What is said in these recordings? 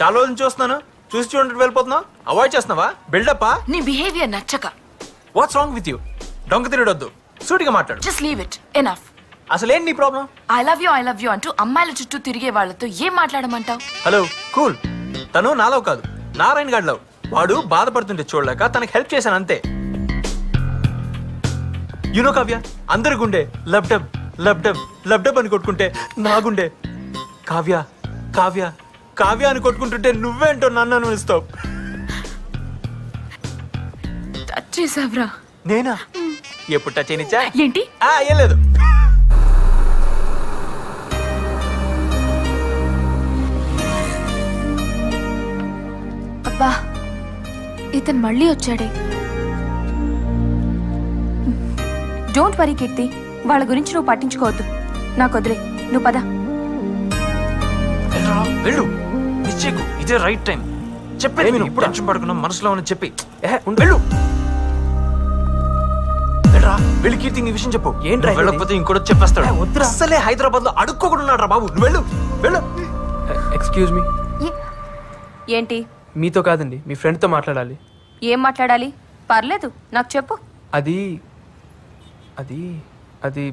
చాలా రోజులు చూస్తున్నాను, చూసి చూడండి వెళ్ళిపోతున్నావు. అవాయిడ్ చేస్తున్నావా? బిల్డప్పా? నీ బిహేవియర్ నచ్చక. What's wrong with you? డొంక తిరగొద్దు, సూటిగా మాట్లాడు. Just leave it, enough. అసలు ఏంటి నీ ప్రాబ్లం? ఐ లవ్ యూ అంటూ అమ్మాయిల చుట్టూ తిరిగే వాళ్ళతో ఏం మాట్లాడమంటావు? హలో కూల్, తను నాలో కాదు, నారాయణ గాడిలో. వాడు బాధపడుతుంటే చూడలేక తనకి హెల్ప్ చేశాను అంతే. యూనో కావ్య, అందరి గుండె లబ్డబ్ లబ్డబ్ లబ్డబ్ అని కొట్టుకుంటే నా గుండె కావ్య కావ్య కావ్య అని కొట్టుకుంటుంటే నువ్వేంటో నన్ను అనుభవిస్తావు. టచ్ చేసావ్రా? నేనా? ఎప్పుడు టచ్ అయినిచ్చా? ఏంటి? ఏం లేదు. అబ్బా, ఇతను మళ్ళీ వచ్చాడే. డోంట్ వరీ కీర్తి, వాళ్ళ గురించి నువ్వు పట్టించుకోవద్దు. నాకు వదిలే, నువ్వు పద. వెళ్ళు, నిశ్చయకు ఇదే రైట్ టైం. చెప్పేది విను. ఇప్పుడు టెన్షన్ పడుకున్నా, మనసులో అని చెప్పి వెళ్ళు. వెళ్ళి కీర్తి ఈ విషయం చెప్పు. ఏంటి వెళ్ళకపోతే ఇంకోటి చెప్పేస్తాడు. అసలే హైదరాబాద్ లో అడుక్కోకుండా ఉన్నాడు రా బాబు. నువ్వు వెళ్ళు వెళ్ళు. Excuse me. ఏంటి? మీతో కాదండి, మీ ఫ్రెండ్తో మాట్లాడాలి. ఏం మాట్లాడాలి? పర్లేదు, నాకు చెప్పు. అది అది అది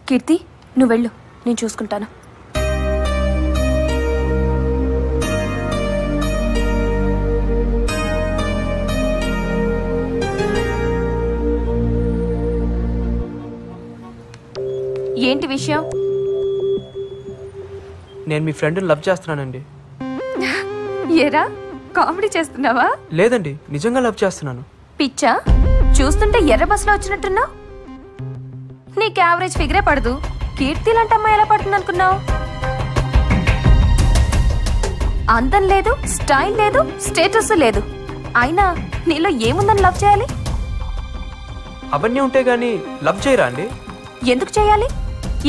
కీర్తి, నువ్వు వెళ్ళు, నేను చూసుకుంటాను. ఏంటి విషయం? నేను మీ ఫ్రెండ్ని లవ్ చేస్తున్నానండి. ఏరా, కామెడీ చేస్తున్నావా? లేదండి, నిజంగా లవ్ చేస్తున్నాను. పిచ్చా? చూస్తుంటే ఎర్ర బస్సులో వచ్చినట్టున్నావు. నీకు యావరేజ్ ఫిగరే పడదు. కీర్తి లాంటి అమ్మాయి ఎలా పడుతుంది అనుకున్నావు? అందం లేదు, స్టైల్ లేదు, స్టేటస్ లేదు. అయినా నీలో ఏముందని లవ్ చేయాలి? అవన్నీ ఉంటే గానీ లవ్ చేయరా అండి? ఎందుకు చేయాలి?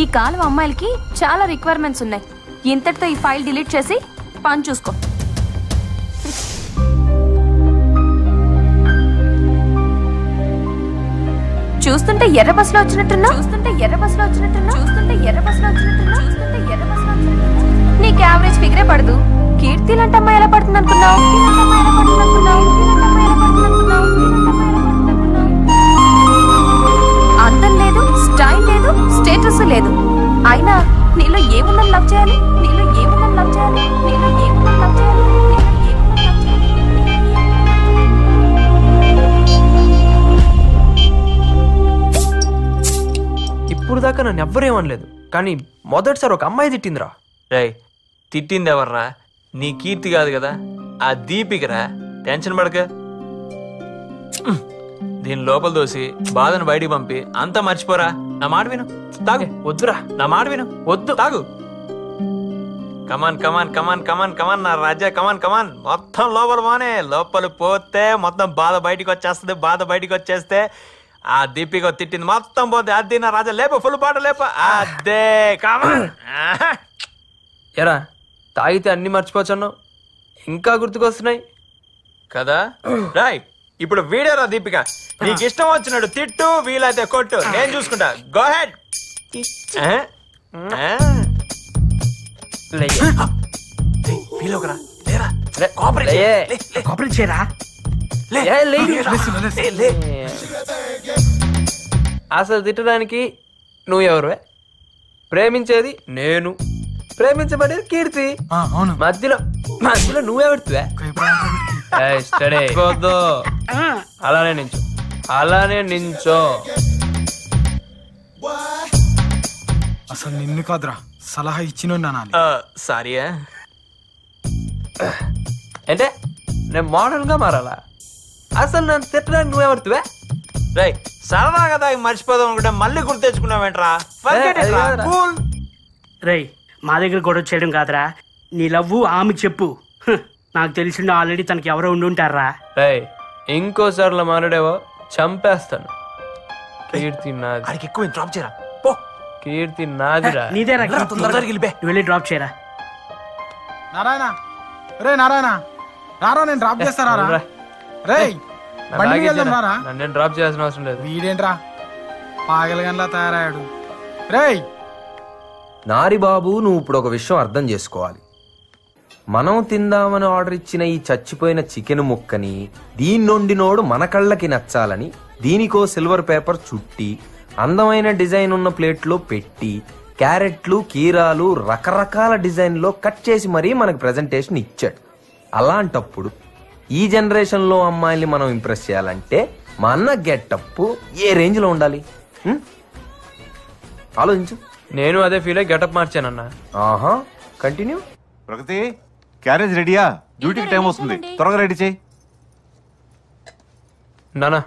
ఈ కాలం అమ్మాయిలకి చాలా రిక్వైర్మెంట్స్ ఉన్నాయి. ఇంతటితో ఈ ఫైల్ డిలీట్ చేసి పని చూసుకో. చూస్తుంటే ఎర్ర బస్సులో వచ్చినట్టున్నా. నీకు యావరేజ్ ఫిగరే పడదు. కీర్తి లాంటి అమ్మాయి ఎలా పడుతుంది అనుకున్నావు? అందం లేదు, స్టైల్ లేదు, స్టేటస్ లేదు. అయినా నీలో ఏముందని లవ్ చేయాలి? ఇప్పుడు దాకా నన్ను ఎవ్వరేమనలేదు, కానీ మొదటిసారి ఒక అమ్మాయి తిట్టిందిరా. రేయ్, తిట్టింది ఎవర్రా? నీ కీర్తి కాదు కదా, ఆ దీపికరా. టెన్షన్ పడక. దీని లోపల దోసి బాధను బయటికి పంపి అంతా మర్చిపోరా. నా మాట విను, తాగు. వద్దురా, నా మాట విను, వద్దు, తాగు. కమాన్ కమాన్ కమాన్ కమాన్ కమాన్ నా రాజా, కమాన్ కమాన్. మొత్తం లోపల పోనే. లోపల పోతే మొత్తం బాధ బయటికి వచ్చేస్తుంది. బాధ బయటికి వచ్చేస్తే ఆ దీపిక తిట్టింది మొత్తం పోతే. అది నా రాజా, లేప, ఫుల్ పాట లేప. అదే కమాన్. ఎరా, తాగితే అన్ని మర్చిపోవచ్చున్నావు, ఇంకా గుర్తుకొస్తున్నాయి కదా. రైట్, ఇప్పుడు వీడియోరా దీపిక. నీకు ఇష్టం వచ్చినట్టు తిట్టు, వీలైతే కొట్టు, నేను చూసుకుంటా. Go head. అసలు తిట్టడానికి నువ్వు ఎవరువే? ప్రేమించేది నేను, ప్రేమించబడేది కీర్తి. మధ్యలో నువ్వెవడుతువే? అలానే నించో. అసలు నిన్ను కాదురా, సలహా ఇచ్చిన సారీ. అంటే నేను మోడల్ గా మారాలా? అసలు నన్ను తిట్టడానికి నువ్వెవడుతువే? రై, సరదా కదా మర్చిపోదాం అనుకుంటే మళ్ళీ గుర్తు తెచ్చుకున్నావేంట్రా? రై, మా దగ్గర గొడవ చేయడం కాదురా, నీ లవ్వు ఆమెకు చెప్పు. నాకు తెలిసిండు ఆల్రెడీ తనకి ఎవరో ఉండుంటారా. రై, ఇంకోసార్లు మాట్లాడేవో చంపేస్తాను. కీర్తి నాది. అడిగి ఎక్కువ డ్రాప్ చేయరా. పో. కీర్తి నాదిరా. నీదేరా. వెళ్ళి డ్రాప్ చేయరా. నారాయణ, రే నారాయణ, రారా, నేను డ్రాప్ చేస్తారా? రే, నన్ను డ్రాప్ చేయాల్సిన అవసరం లేదు. వీడేంట్రా పాగలగన్లా తయారయ్యాడు. రేయ్ నారి బాబు, నువ్వు ఇప్పుడు ఒక విషయం అర్థం చేసుకోవాలి. మనం తిందామని ఆర్డర్ ఇచ్చిన ఈ చచ్చిపోయిన చికెన్ ముక్కని దీన్నొండినోడు మన కళ్ళకి నచ్చాలని దీనికో సిల్వర్ పేపర్ చుట్టి అందమైన డిజైన్ ఉన్న ప్లేట్లో పెట్టి క్యారెట్లు కీరాలు రకరకాల డిజైన్ లో కట్ చేసి మరీ మనకు ప్రెజెంటేషన్ ఇచ్చాడు. అలాంటప్పుడు ఈ జనరేషన్ లో అమ్మాయిల్ని మనం ఇంప్రెస్ చేయాలంటే మా అన్న గెటప్ ఏ రేంజ్ లో ఉండాలి? ఆలోచించు. నేను అదే ఫీల్ అయ్యి గెటప్ మార్చానన్నా. ఆహా, కంటిన్యూ. ప్రగతి, క్యారేజ్ రెడీయా? డ్యూటీకి టైం వస్తుంది, త్వరగా రెడీ చేయి. నానా,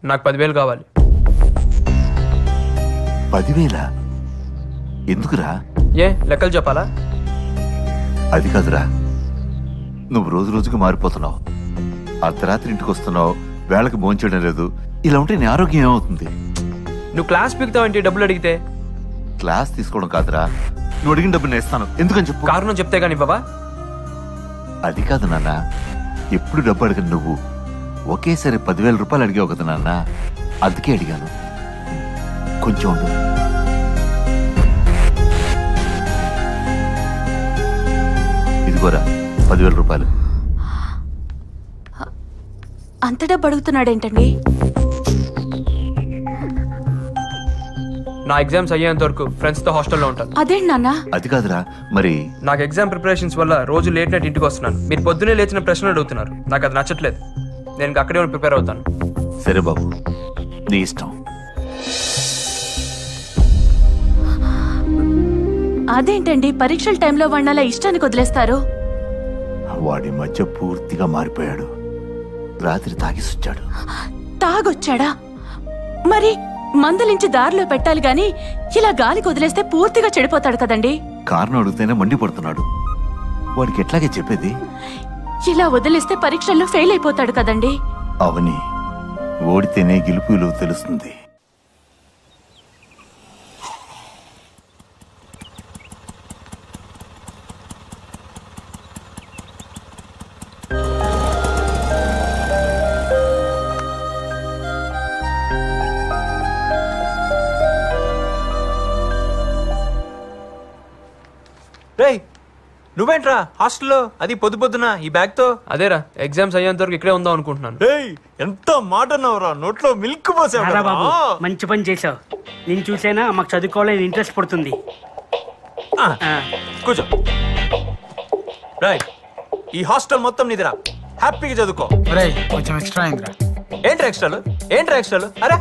నాకు 10,000 కావాలి. 10,000? ఎందుకురా? ఏ లెక్కలు చెప్పాలా? అది కాదురా, నువ్వు రోజు రోజుకి మారిపోతున్నావు. అర్ధరాత్రి ఇంటికి వస్తున్నావు, వేళకి భోంచేయడం లేదు. ఇలా ఉంటే నీ ఆరోగ్యం ఏమవుతుంది? నువ్వు క్లాస్ పీకుతావంటే డబ్బులు అడిగితే? క్లాస్ తీసుకోవడం కాదురా, నువ్వు అడిగిన డబ్బులు నేను ఇస్తాను. ఎందుకని చెప్పు. కారణం చెప్తే గానీ బాబా. అది కాదు నాన్న, ఎప్పుడు డబ్బు అడగను. నువ్వు ఒకేసారి 10,000 రూపాయలు అడిగావు కదా నాన్న, అందుకే అడిగాను. కొంచెం ఉండు. ఇదిగోరా 10,000 రూపాయలు. అంత డబ్బు అడుగుతున్నాడేంటండి? నా ఎగ్జామ్స్ అయ్యేంత వరకు ఫ్రెండ్స్ తో హాస్టల్లో ఉంటాను. అదేంటి నాన్న? అది కాదురా, మరి నాకు ఎగ్జామ్ ప్రిపరేషన్స్ వల్ల రోజు లేట్ నైట్ ఇంటికి వస్తున్నాను. మీరు పొద్దునే లేచిన ప్రశ్నలు అడుగుతున్నారు, నాకు అది నచ్చట్లేదు. నేను అక్కడే ప్రిపేర్ అవుతాను. సరే బాబు, నీ ఇష్టం. అదేంటండి పరీక్షల టైంలో వాడినలా ఇష్టానికి వదిలేస్తారు? వాడి మధ్య పూర్తిగా మారిపోయాడు. రాత్రి తాగిసొచ్చాడు. తాగొచ్చాడా? మరి మందలించి దారిలో పెట్టాలి గాని ఇలా గాలికి వదిలేస్తే పూర్తిగా చెడిపోతాడు కదండి. కారణం అడిగితేనే మండిపడుతున్నాడు. వాడికి ఎట్లాగే చెప్పేది? ఇలా వదిలేస్తే పరీక్షల్లో ఫెయిల్ అయిపోతాడు కదండి. అవని, ఓడితేనే గెలుపు విలువ తెలుస్తుంది. రేయ్, నువ్వేంట్రా హాస్టల్లో, అది పొద్దున ఈ బ్యాగ్ తో? అదేరా, ఎగ్జామ్స్ అయ్యేంత వరకు ఇక్కడే ఉందాం అనుకుంటున్నాను. ఎంత మాట అన్నావురా, నోట్లో మిల్క్ పోసావు. బాబు, మంచి పని చేసావు. నేను చూసైనా మాకు చదువుకోవాలని ఇంట్రెస్ట్ పడుతుంది. కూర్చో. రైట్, ఈ హాస్టల్ మొత్తం నీదిరా, హ్యాపీగా చదువుకో. కొంచెం ఎక్స్ట్రా అయిందిరా. ఏంట్రా ఎక్స్ట్రాలు? అరే,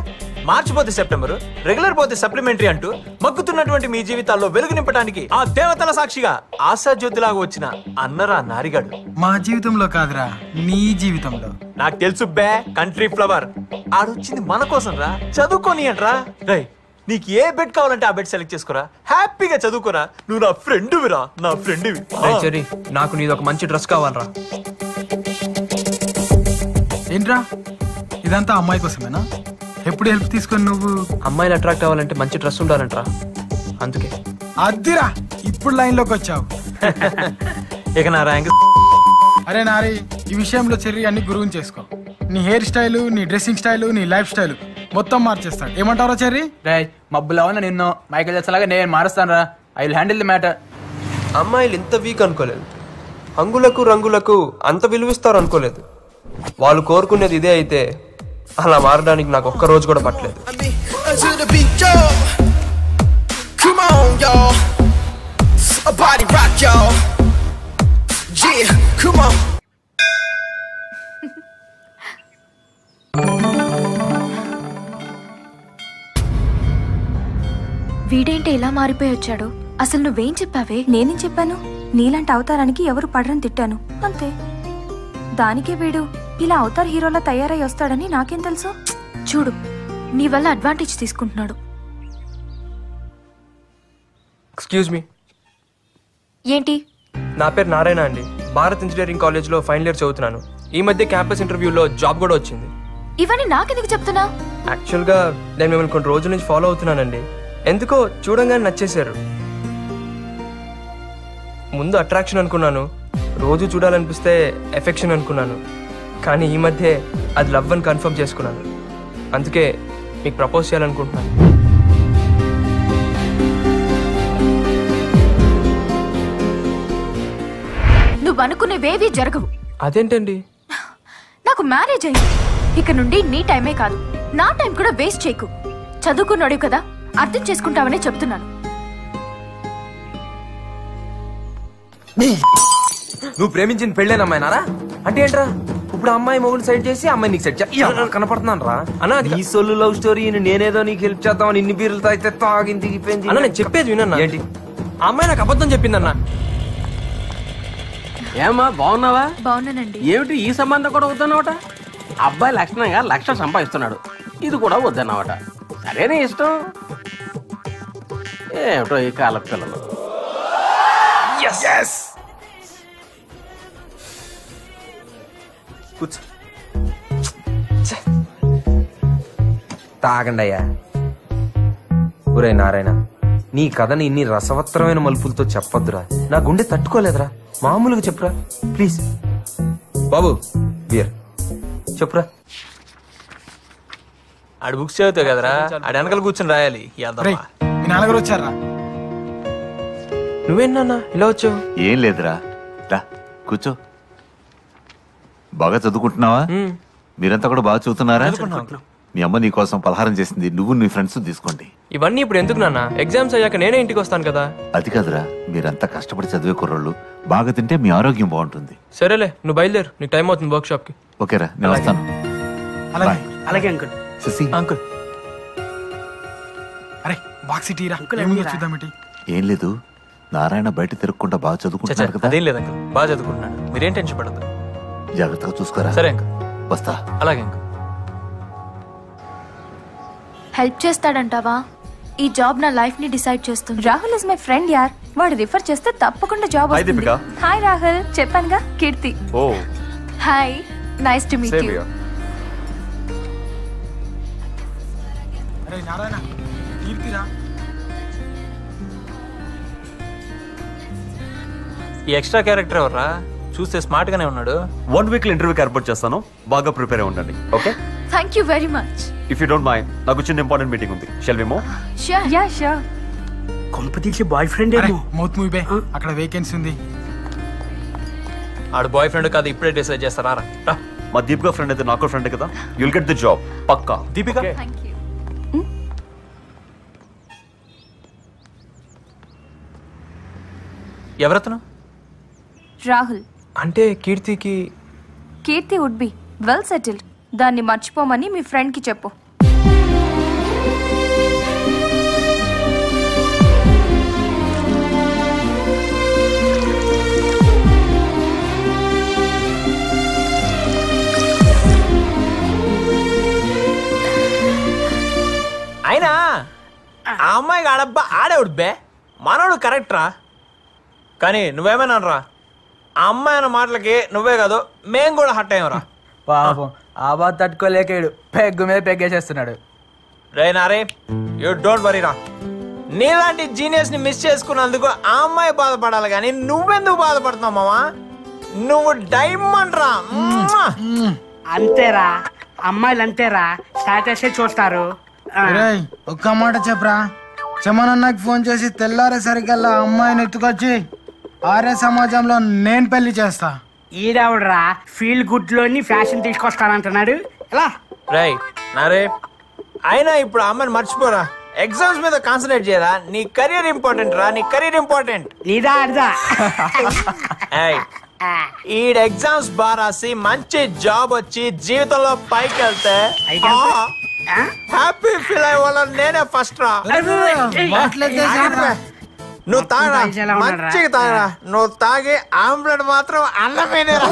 మార్చి పోతే సెప్టెంబర్, రెగ్యులర్ పోతే సప్లిమెంటరీ అంటూ మగ్గుతున్నటువంటి మీ జీవితాల్లో వెలుగు నింపడానికి ఆ దేవతల సాక్షిగా ఆశాజ్యోతిలాగా వచ్చిన అన్నరా నారిగాడు. మా జీవితంలో కాదురా, నీ జీవితంలో. నాకు తెలుసు బే, కంట్రీ ఫ్లవర్. ఆడొచ్చింది మన కోసం రా, చదువుకోని అంట్రా. రై, నీకు ఏ బెడ్ కావాలంటే ఆ బెడ్ సెలెక్ట్ చేసుకోరా, హ్యాపీగా చదువుకోరా. నువ్వు నా ఫ్రెండ్విరా, నా ఫ్రెండ్వి. సరే, నాకు నీది ఒక మంచి డ్రెస్ కావాలరా. ఏంట్రా ఇదంతా అమ్మాయి కోసమేనా? ఎప్పుడు హెల్ప్ తీసుకొని నువ్వు? అమ్మాయిలు అట్రాక్ట్ అవ్వాలంటే మంచి డ్రెస్ ఉండాలంటరా, అందుకే. అద్దిరా, ఇప్పుడు లైన్ లోకి వచ్చావు. ఇక నా ర్యాంక్. అరే నారి, ఈ విషయంలో చెర్రీ అన్ని గురువుని చేసుకో. నీ హెయిర్ స్టైలు, నీ డ్రెస్సింగ్ స్టైలు, నీ లైఫ్ స్టైల్ మొత్తం మార్చేస్తాడు. ఏమంటారో చెర్రీ? మబ్బులో ఉన్న నిన్ను మైకేల్ జాక్సన్ లాగా నేను మారుస్తాను రా. I will handle the matter. అమ్మాయిలు ఇంత వీక్ అనుకోలేదు. హంగులకు రంగులకు అంత విలువిస్తారు అనుకోలేదు. వాళ్ళు కోరుకునేది ఇదే అయితే అలా మారడానికి నాకు ఒక్క రోజు కూడా పట్టలేదు. వీడేంటి ఇలా మారిపోయి వచ్చాడు? అసలు నువ్వేం చెప్పావే? నేనేం చెప్పాను? నీలాంటి అవతారానికి ఎవరు పడరని తిట్టాను, అంతే. దానికే వీడు ఇలా అవతార్ హీరోలా తయారై వస్తాడని నాకేం తెలుసు? చూడు, నీ వల్ల అడ్వాంటేజ్ తీసుకుంటున్నాడు. Excuse me. ఏంటి? నా పేరు నారాయణ అండి. భారత్ ఇంజనీరింగ్ కాలేజ్లో ఫైనల్ ఇయర్ చదువుతున్నాను. ఈ మధ్య క్యాంపస్ ఇంటర్వ్యూలో జాబ్ కూడా వచ్చింది. ఇవన్నీ నాకెందుకు చెప్తున్నా? యాక్చువల్గా నేను మిమ్మల్ని కొన్ని రోజుల నుంచి ఫాలో అవుతున్నానండి. ఎందుకో చూడంగానే నచ్చేశారు. ముందు అట్రాక్షన్ అనుకున్నాను, రోజు చూడాలనిపిస్తే ఎఫెక్షన్ అనుకున్నాను. కానీ ఈ మధ్య అది లవ్ అని కన్ఫర్మ్ చేసుకున్నాను. అందుకే మీకు ప్రపోజ్ చేయాలనుకుంటున్నాను. నువ్వు అనుకునేవేవీ జరగవు. అదేంటండి? నాకు మ్యారేజ్ అయింది. ఇక నుండి నీ టైమే కాదు, నా టైం కూడా వేస్ట్ చేయకు. చదువుకున్నాడు కదా, అర్థం చేసుకుంటావనే చెప్తున్నాను. నువ్వు ప్రేమించిన పెళ్ళేన అమ్మాయినారా? అంటే ఏంట్రా, ఇప్పుడు అమ్మాయి మొగుడు సైడ్ చేసి అమ్మాయి నీకు సెట్ కనపడుతున్నాను రా అన్న. ఈ సొల్లు లవ్ స్టోరీ నేనేదో నీకు హెల్ప్ చేద్దామని ఇన్ని బీర్లు తాగితే తాగింది అన్న. నేను చెప్పేది వినన్నా. ఏంటి? ఆ అమ్మాయి నాకు అబద్ధం చెప్పిందన్నా. ఏమా బాగున్నావా? బాగున్నానండి. ఏమిటి ఈ సంబంధం కూడా వద్దన్నమాట? అబ్బాయి లక్షణంగా 1,00,000 సంపాదిస్తున్నాడు, ఇది కూడా వద్దన్నమాట. సరేనే ఇష్టం. ఏమిటో ఈ కాల పిల్లలు. తాగండి అయ్యా. ఒరే నారాయణ, నీ కథని ఇన్ని రసవత్తరమైన మలుపులతో చెప్పొద్దురా. నా గుండె తట్టుకోలేదురా. మామూలుగా చెప్పురా ప్లీజ్. బాబు బియర్ చెప్పురా. ఆడు బుక్స్ చదువుతావు కదరా, ఆడు వెనకాల కూర్చొని రాయాలి. మీ నాన్నగారు వచ్చారా? నువ్వేనా ఇలా వచ్చావు? ఏం లేదురా, రా కూర్చో. బాగా చదువుకుంటున్నావా? మీరంతా కూడా బాగా చదువుతున్నారా? మీ అమ్మ నీ కోసం పలహారం చేసింది, నువ్వు నీ ఫ్రెండ్స్ తీసుకోండి. ఇవన్నీ ఇప్పుడు ఎందుకు నాన్న? ఎగ్జామ్స్ అయ్యాక నేనే ఇంటికి వస్తాను కదా. అది కాదురా, మీరంతా కష్టపడి చదివే కుర్రోళ్ళు. బాగా తింటే మీ ఆరోగ్యం బాగుంటుంది. సరేలే, నువ్వు బయలుదేరు, నీకు టైం అవుతుంది వర్క్ షాప్ కి. ఓకేరా, నేను వస్తాను. అలాగే అంకుల్. శశి అంకుల్. అరే బాక్స్ టీరా, చూద్దాం. ఏం లేదు, నారాయణ బయట తిరగకుండా బాగా చదువుకుంటున్నాడు కదా. అదేం లేదు అంకుల్, బాగా చదువుకుంటున్నాడు. మీరేం టెన్షన్ పడద్దు. జాగ్రత్తగా చూసుకోరా. సరే అంకుల్, వస్తా. అలాగే అంకుల్. హెల్ప్ చేస్తాడంటావా? ఈ జాబ్ నా లైఫ్ ని డిసైడ్ చేస్తుంది. రాహుల్ ఇస్ మై ఫ్రెండ్ యార్. వాడు రిఫర్ చేస్తే తప్పకుండా జాబ్ వస్తుంది. హాయ్ రాహుల్, చెప్పానుగా Keerthi. Oh hi, nice to meet you. అరే నారాయణ, కీర్తిరా. ఈ ఎక్స్ట్రా క్యారెక్టర్ ఎవర్రా? చూస్తే స్మార్ట్ గానే ఉన్నాడు. 1 week ఇంటర్వ్యూకి ఏర్పాటు చేస్తాను, బాగా ప్రిపేర్ అయి ఉండండి. Okay, thank you very much. If you don't mind, నాకు చిన్న ఇంపార్టెంట్ మీటింగ్ ఉంది. Shall we move? Sure. Yeah sure. కొంప తీసి బాయ్ ఫ్రెండ్ ఏమో. మౌత్ మూవీ బే, అక్కడ వేకెన్సీ ఉంది. ఆడు బాయ్ ఫ్రెండ్ కాదు, ఇప్పుడే డిసైడ్ చేస్తారా? రా. మా దీపిక ఫ్రెండ్ అయితే నాకు ఫ్రెండ్ కదా. యుల్ గెట్ ది జాబ్ పక్కా. Deepika, thank you. ఎవరతను? రాహుల్. అంటే కీర్తికి? Keerthi would be well settled. దాన్ని మర్చిపోమని మీ ఫ్రెండ్ కి చెప్పు. అయినా ఆ అమ్మాయికి ఆడబ్బా ఆడేవుడు బే, మనోడు కరెక్ట్ రా. కానీ నువ్వేమైనా రా, ఆ అమ్మాయి అన్న మాటలకి నువ్వే కాదు మేం కూడా హట్ అయ్యాం. పాపం ఆ బాధ తట్టుకోలేకాడు, పెగ్గు మీద పెగ్గేసేస్తున్నాడు. రే నారే, యూ డోంట్ వరీ రా. నీలాంటి జీనియస్ ని మిస్ చేసుకున్నందుకు ఆ అమ్మాయి బాధపడాలి, కానీ నువ్వెందుకు బాధపడుతున్నావు మామా? నువ్వు డైమండ్ రా. అంతేరా, అమ్మాయిలు అంతేరా, స్టాటస్ చూస్తారు. ఒక్క మాట చెప్పరా, చమనన్నకి ఫోన్ చేసి తెల్లారేసరికల్లా అమ్మాయిని ఎత్తుకొచ్చి ఆర్య సమాజంలో నేను పెళ్లి చేస్తా. ఈడవడరా ఫీల్ గుడ్ లోని ఫ్యాషన్ తీసుకొస్తానంటున్నాడు. ఎలా రై నారే, అయినా ఇప్పుడు అమ్మాయిని మర్చిపోరా. ఎగ్జామ్స్ మీద కాన్సన్ట్రేట్ చేయరా. నీ కెరీర్ ఇంపార్టెంట్ రా, నీ కెరీర్ ఇంపార్టెంట్. నీదా అడదా? ఈడ ఎగ్జామ్స్ బాగా రాసి మంచి జాబ్ వచ్చి జీవితంలో పైకి వెళ్తే హ్యాపీ ఫీల్ అయ్యేవాళ్ళని నేనే ఫస్ట్ రా. నువ్వు తాగరా, మంచిగా తాగరా. నువ్వు తాగి ఆమ్లెట్ మాత్రం అన్నమేనే రా.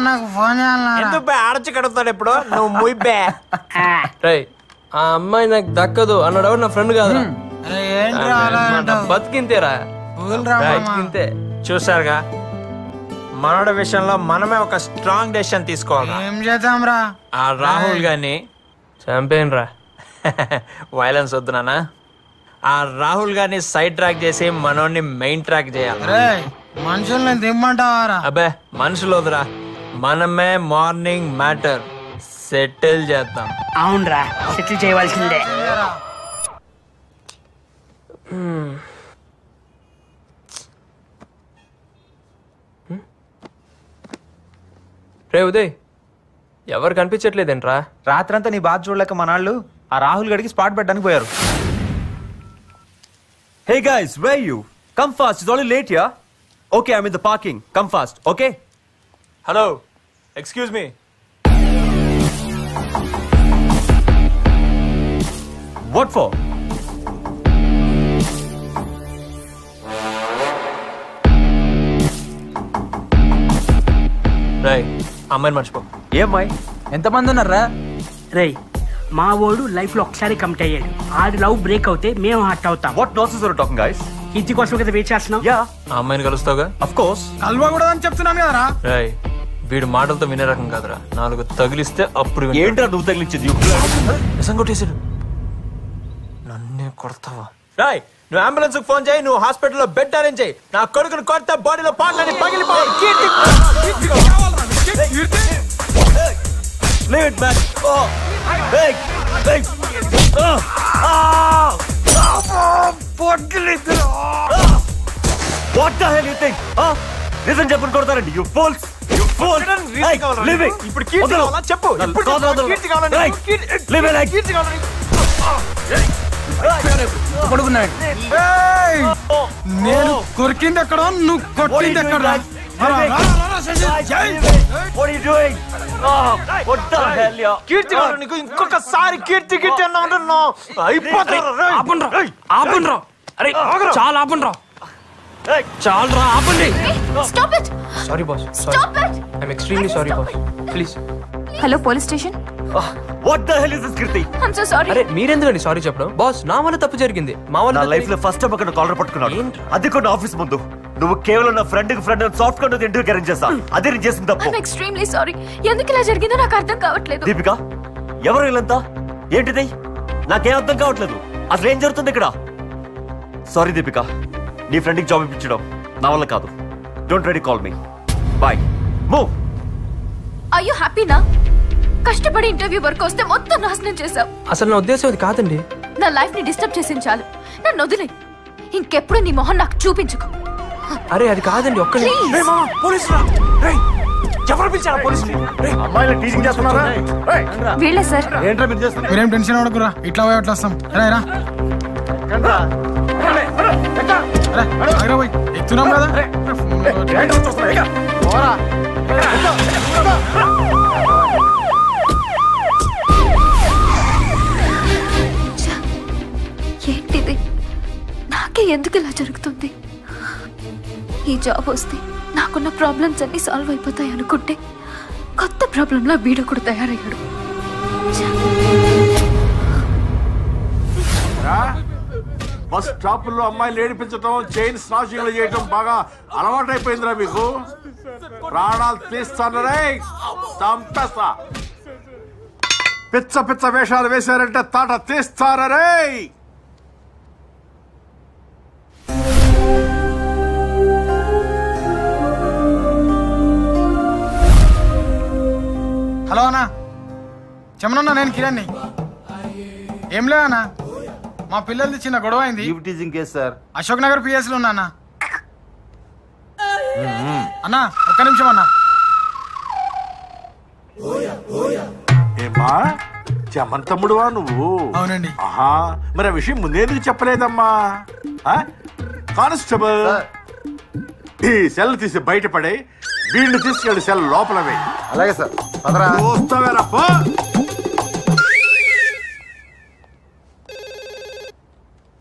నాకు ఫోన్ ఎందుకు బే ఆడచి కడుగుతాడు ఇప్పుడు నువ్వు ముయ్యే. రై, ఆ అమ్మాయి నాకు దక్కదు అన్నాడు ఎవరు? నా ఫ్రెండ్ కాదు, బతికింతేరా, బతికింతే. చూసారుగా, మనోడి విషయంలో మనమే ఒక స్ట్రాంగ్ డెసిషన్ తీసుకోవాలి. ఏం చేద్దాం రా? ఆ రాహుల్ గారిని చంపేను రా. వైలెన్స్ వద్దు నాన్న. ఆ రాహుల్ గారిని సైడ్ ట్రాక్ చేసి మనోడిని మెయిన్ ట్రాక్ చేయాలి. మనుషుల్ని దిమ్మంటావారా? అబ్బే మనుషులు వద్దురా, మనమే మార్నింగ్ మ్యాటర్ సెటిల్ చేద్దాం. అవునరా, సెటిల్ చేయవలసిందే. రే ఉదయ్, ఎవరు కనిపించట్లేదేంట్రా? రాత్రంతా నీ బాధ చూడలేక మనాళ్ళు ఆ రాహుల్ గడికి స్పాట్ పెట్టడానికి పోయారు. Hey guys, where are you? Come fast, it's already late here. Okay, I'm in the parking. Come fast, okay? Hello, excuse me. What for? Roy, అమ్మాయిని మర్చిపో. ఏమ్మాయి ఎంతమంది ఉన్నారా? రేయ్, మా వాడు లైఫ్ లో ఒకసారి కమిట్ అయ్యాడు. ఆడి లవ్ బ్రేక్ అవుతే మేము హర్ట్ అవుతాం. What nonsense are you talking, guys? ఇంటి కోసం కదా వెయిట్ చేస్తున్నాం. Yeah, ఆ అమ్మాయిని కలుస్తావుగా? of course. కలవకూడదని చెప్తున్నాను కదరా. రాయ్, వీడు మాటలతో వినే రకం కాదురా. 4 తగిలిస్తే అప్పుడు ఏంట్రా నువ్వు తగిలించేది? నిజం కొట్టేసాడు. నన్నే కొడతావా? రాయ్, నువ్వు అంబులెన్స్ కు ఫోన్ చేయి. నువ్వు హాస్పిటల్లో బెడ్ అరేంజ్ చేయి. నా కొడుకుని కొడితే బాడీలో పాటలని పగిలిపోయి Leave it, man. Oh, hey, hey. What the hell you think? Listen, చెప్పని కొడతారండి. You fools. You fools. Hey, leave it. ఇప్పుడు కీర్తి కావాలా? చెప్పు. ఇప్పుడు కీర్తి కావాలా? Leave it, like. కీర్తి కావాలా? పడుకున్నాడు. నేను కొరికింది ఎక్కడ, నువ్వు కొట్టింది ఎక్కడ? What are you doing? What the hell, yeah? కీర్తి కావాలా నీకు? ఇంకొకసారి కీర్తి కీర్తి అన్నా అయిపోతారా? ఆపండ్రా. అరే చాలా ఆపండ్రా. చాలరా, ఆపండి. Stop it. Sorry boss, stop it. I'm extremely sorry boss, please. Hello, police station. What the hell is this, Kirti? I'm so sorry. అరే మీరెందుకండి సారీ చెప్పడం? బాస్, నా వల్ల తప్పు జరిగింది. మా నా వల్ల లైఫ్ లో ఫస్ట్ టైం అక్కడ కాలర్ పట్టుకున్నాడు. అది కూడా ఆఫీస్ ముందు. నువ్వు కేవలం నా friend soft card interview arrange చేస్తా. అదే నేను చేసిన తప్పు. I'm extremely sorry. ఎందుకు ఇలా జరిగిందో నాకు అర్థం కావట్లేదు. దీపిక, ఎవరు వీళ్ళంతా? ఏంటిది? నాకేం అర్థం కావట్లేదు. అసలు ఏం జరుగుతుంది ఇక్కడ? సారీ దీపిక, నీ ఫ్రెండ్కి జాబ్ ఇప్పించడం నా వల్ల కాదు. Don't ready call me. Bye. Move. Are you happy నా? కష్టపడి ఇంటర్వ్యూ వరకు వస్తే మొత్తం నాశనం చేశావు. అసలు నా ఉద్దేశం అది కాదండి. నా లైఫ్ ని డిస్టర్బ్ చేసింది చాలు. నన్ను వదిలే. ఇంకెప్పుడు నీ మొహం నాకు చూపించుకో. అరే అది కాదండి, ఒక్కడే. ఎవరు పిలిచారా పోలీసులు? అమ్మాయిలు టీచింగ్ చేస్తున్నారా? వీళ్ళే సార్. ఏంట్రా మీరు చేస్తున్నారు? మీరేం టెన్షన్ అవ్వకురా, ఇట్లా పోయి అట్లా వస్తాం. రా ఎక్కుతున్నాం కదా. ఏంటిది? నాకే ఎందుకు ఇలా జరుగుతుంది? ఈ జాబ్ వస్తే నాకున్న ప్రాబ్లమ్స్ అన్ని సాల్వ్ అయిపోతాయి అనుకుంటే కొత్త ప్రాబ్లంలా వీడు కూడా తయారయ్యాడు. బస్ స్టాప్ లో అమ్మాయిలు ఏడిపించడం, చైన్ స్నాచింగ్లు చేయటం బాగా అలవాటైపోయిందిరా మీకు. ప్రాణాలు తీస్తానరే, చంపేస్తా. పిచ్చ పిచ్చ వేషాలు వేశారంటే తాట తీస్తానరే. హలో అన్నా, చెమనన్నా, నేను కిరణ్ని. ఏం లే అన్నా, మా పిల్లలది చిన్న గొడవ అయింది. అశోక్ నగర్ పిఎస్ లో ఉన్నా అన్నా. అన్నా ఒక్క నిమిషం అన్నా. ఏమా చెమన్ తమ్ముడువా నువ్వు? అవునండి. ఆహా, మరి ఆ విషయం ముందేందుకు చెప్పలేదమ్మా? కానిస్టేబుల్, ఈ సెల్ తీసి బయటపడే, వీళ్ళు తీసుకెళ్ళి సెల్ లోపల వేయి. అలాగే సార్. వస్తావేరా పో.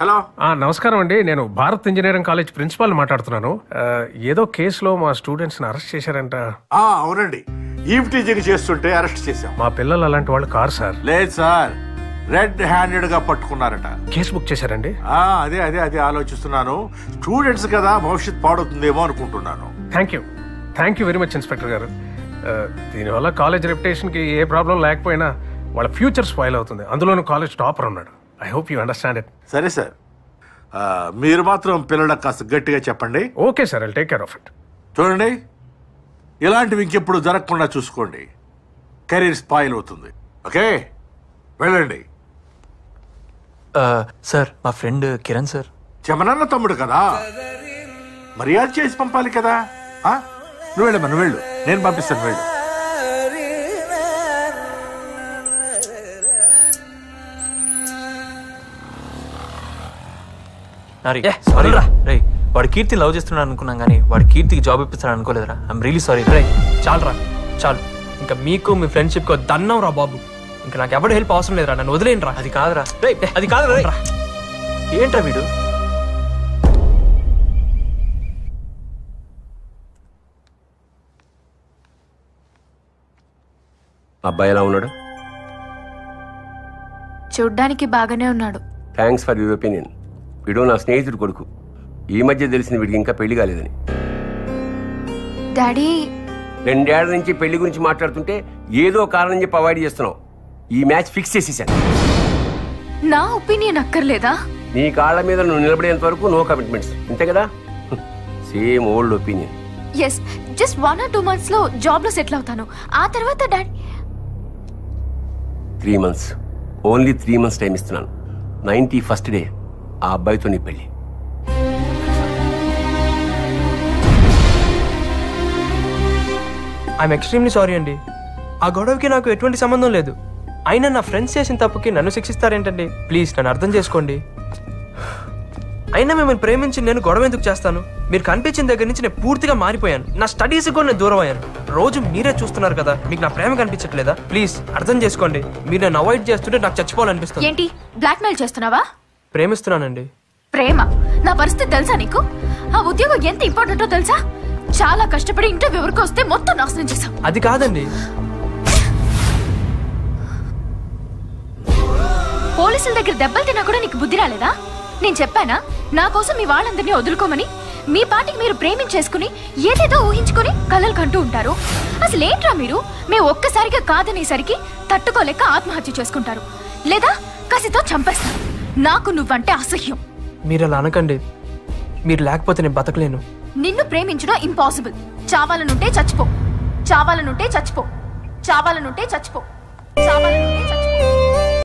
హలో, నమస్కారం అండి. నేను భారత్ ఇంజనీరింగ్ కాలేజ్ ప్రిన్సిపాల్ మాట్లాడుతున్నాను. ఏదో కేసులో మా స్టూడెంట్స్ ని అరెస్ట్ చేశారంట. అవునండి, ఈవ్ టీచింగ్ చేస్తుంటే అరెస్ట్ చేశాం. మా పిల్లలు అలాంటి వాళ్ళు కారు సార్. లేదు సార్, రెడ్ హ్యాండెడ్ గా పట్టుకున్నారట. కేసు బుక్ చేశారండి. అదే అదే అదే ఆలోచిస్తున్నాను. స్టూడెంట్స్ కదా, భవిష్యత్ పాడవుతుందేమో అనుకుంటున్నాను. Thank you very much inspector గారు. దీనివల్ల కాలేజ్ రెప్యుటేషన్ కి ఏ ప్రాబ్లం లేకపోయినా వాళ్ళ ఫ్యూచర్ స్పాయిల్ అవుతుంది. అందులోనూ కాలేజ్ టాపర్ ఉన్నాడు. I hope you understand it. సరే సార్, మీరు మాత్రం పిల్లలకు కాస్త గట్టిగా చెప్పండి. Okay sir, I'll take care of it. చూడండి, ఇలాంటివి ఇంకెప్పుడు జరగకుండా చూసుకోండి. కెరీర్ స్పాయిల్ అవుతుంది. ఓకే, వెళ్ళండి. సార్, మా ఫ్రెండ్ కిరణ్ సార్. చెమనన్న తమ్ముడు కదా, మర్యాద చేసి పంపాలి కదా. నువ్వు వెళ్ళమ్మా, నువ్వు వెళ్ళు, నేను పంపిస్తాను. వెళ్ళు. రే వాడు కీర్తి లవ్ చేస్తున్నాడు అనుకున్నాం కానీ వాడు కీర్తికి జాబ్ ఇప్పిస్తాడు అనుకోలేదురా. I'm really sorry. రే చాలురా చాలు, ఇంకా మీకు మీ ఫ్రెండ్షిప్ దన్నం రా బాబు. ఇంకా నాకు ఎవరు హెల్ప్ అవసరం లేదురా, నన్ను వదిలేండి రా. అది కాదురా రే, అది కాదురా. ఏంట్రా వీడు? అబ్బాయి ఎలా ఉన్నాడు? చూడ్డానికి బాగానే ఉన్నాడు. Thanks for your opinion. వీడు నా స్నేహితుడు కొడుకు. ఈ మధ్య తెలిసింది వీడికి ఇంకా పెళ్లి కాలేదని. డాడీ 2 ఏళ్ల నుంచి పెళ్లి గురించి మాట్లాడుతుంటే ఏదో కారణం చెప్పి అవాయిడ్ చేస్తున్నావు. ఈ మ్యాచ్ ఫిక్స్ చేసేసాను. నా ఒపీనియన్ అక్కర్లేదా? నీ కాళ్ళ మీద నువ్వు నిలబడేంత వరకు నో కమిట్మెంట్స్, అంతే కదా? Same old opinion. Yes, just 1 or 2 months లో జాబ్ లో సెటిల్ అవుతాను. ఆ తర్వాత daddy 3 months, only 3 months time ఇస్తున్నాను. 91st డే ఆ అబ్బాయితో నీ పెళ్లి. ఐఎమ్ ఎక్స్ట్రీమ్లీ సారీ అండి. ఆ గొడవకి నాకు ఎటువంటి సంబంధం లేదు. అయినా నా ఫ్రెండ్స్ చేసిన తప్పుకి నన్ను శిక్షిస్తారేంటండి? ప్లీజ్ నన్ను అర్థం చేసుకోండి. అయినా మిమ్మల్ని ప్రేమించి నేను గొడవ ఎందుకు చేస్తాను? మీరు కనిపించిన దగ్గర నుంచి నేను పూర్తిగా మారిపోయాను. నా స్టడీస్ కూడా నేను దూరం అయ్యాను. రోజు మీరే చూస్తున్నారు కదా, మీకు నా ప్రేమ కనిపించట్లేదా? ప్లీజ్ అర్థం చేసుకోండి. మీరు నన్ను అవాయిడ్ చేస్తుంటే నాకు చచ్చిపోవాలనిపిస్తుంది. ఏంటి బ్లాక్మెయిల్ చేస్తున్నావా? ప్రేమిస్తున్నానండి. ప్రేమ? నా పరిస్థితి తెలుసా నీకు? ఆ ఉద్యోగం ఎంత ఇంపార్టెంటో తెలుసా? చాలా కష్టపడి ఇంటర్వ్యూ వరకు వస్తే మొత్తం నాశనం చేశావు. అది కాదండి. పోలీసుల దగ్గర దెబ్బలు తిన్నా కూడా నీకు బుద్ధి రాలేదా? నేను చెప్పానా నా కోసం మీ వాళ్ళందరినీ వదులుకోమని? మీ పాటికి మీరు ప్రేమించేసుకుని ఏదేదో ఊహించుకుని కలలు కంటూ ఉంటారు. అసలు ఏంట్రా మీరు? మేము ఒక్కసారిగా కాదనేసరికి తట్టుకోలేక ఆత్మహత్య చేసుకుంటారు, లేదా కసితో చంపేస్తారు. నాకు నువ్వంటే అసహ్యం. మీరు అలా అనకండి. మీరు లేకపోతే నేను బతకలేను. నిన్ను ప్రేమించడం ఇంపాసిబుల్. చావాలనుంటే చచ్చిపో, చావాలనుంటే చచ్చిపో, చావాలనుంటే చచ్చిపో, చావాలనుంటే